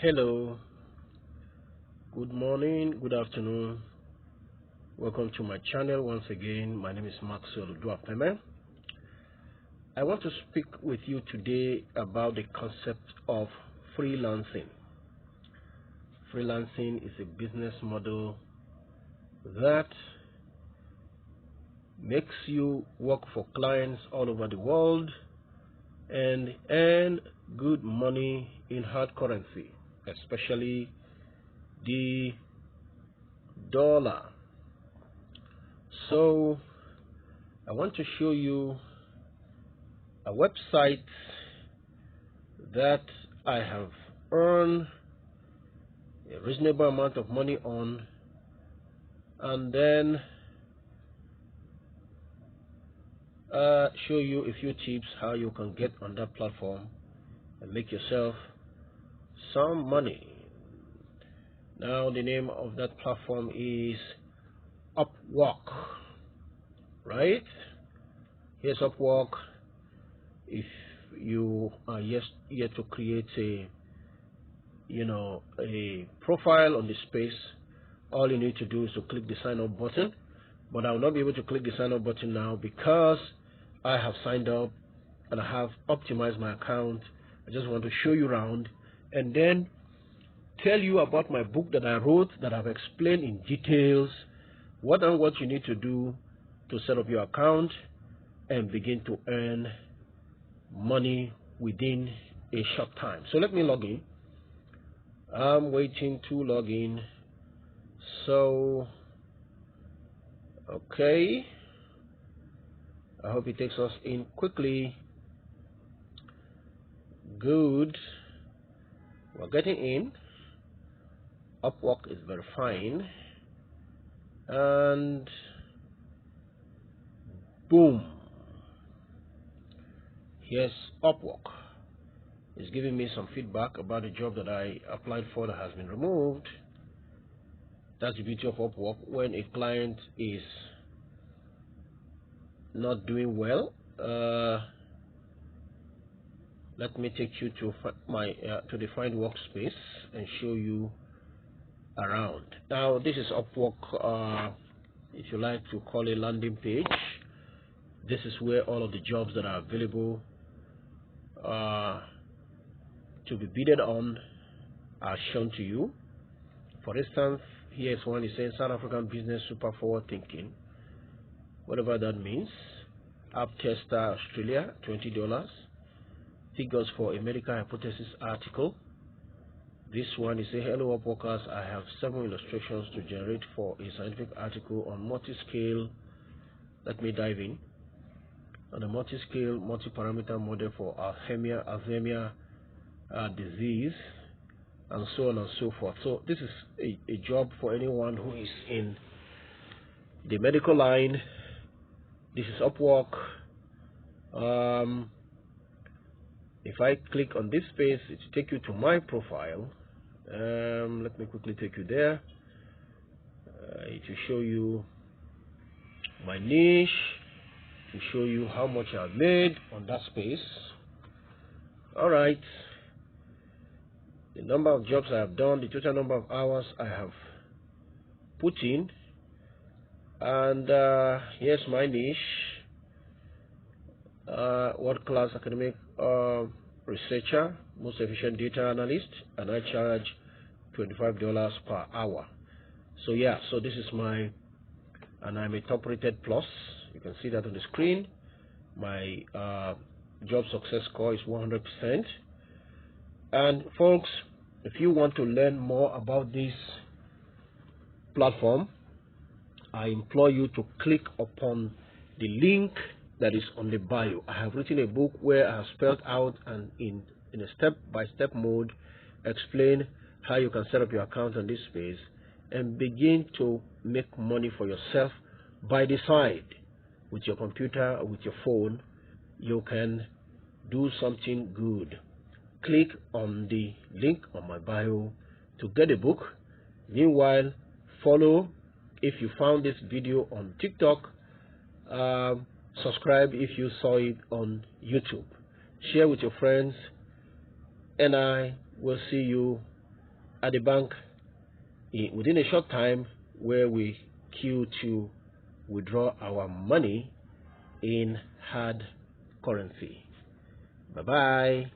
Hello, good morning, good afternoon. Welcome to my channel once again. My name is Maxwell Duapeme. I want to speak with you today about the concept of freelancing. Freelancing is a business model that makes you work for clients all over the world and earn good money in hard currency, especially the dollar. So I want to show you a website that I have earned a reasonable amount of money on, and then show you a few tips how you can get on that platform and make yourself some money. Now the name of that platform is Upwork, right? Here's Upwork. If you are yet to create a profile on the space, all you need to do is to click the sign up button. But I will not be able to click the sign up button now because I have signed up and I have optimized my account. I just want to show you around and then tell you about my book that I wrote, that I've explained in details what you need to do to set up your account and begin to earn money within a short time. So let me log in. I'm waiting to log in. So okay, I hope it takes us in quickly. Good, we're getting in. Upwork is verifying, and boom, here's Upwork. It's giving me some feedback about the job that I applied for that has been removed. That's the beauty of Upwork. When a client is not doing well, let me take you to to the find workspace and show you around. Now this is Upwork, if you like to call a landing page. This is where all of the jobs that are available to be bidded on are shown to you. For instance, here's one. It says South African business super forward thinking, whatever that means. App tester Australia, $20. Figures for a medical hypothesis article. This one is a hello Upworkers. I have 7 illustrations to generate for a scientific article on multi-scale. Let me dive in. On a multi-scale, multi-parameter model for Alzheimer disease, and so on and so forth. So this is a job for anyone who is in the medical line. This is Upwork. If I click on this space, it will take you to my profile. Let me quickly take you there. It will show you my niche, to show you how much I've made on that space. All right, the number of jobs I have done, the total number of hours I have put in, and here's my niche. World-class academic researcher, most efficient data analyst, and I charge $25 per hour. So yeah, so this is my, and I'm a top rated plus. You can see that on the screen. My job success score is 100%. And folks, if you want to learn more about this platform, I implore you to click upon the link that is on the bio. I have written a book where I have spelled out and in a step-by-step mode explain how you can set up your account on this space and begin to make money for yourself by the side. With your computer or with your phone, you can do something good. Click on the link on my bio to get a book. Meanwhile, follow if you found this video on TikTok. Subscribe if you saw it on YouTube. Share with your friends, and I will see you at the bank within a short time where we queue to withdraw our money in hard currency. Bye bye.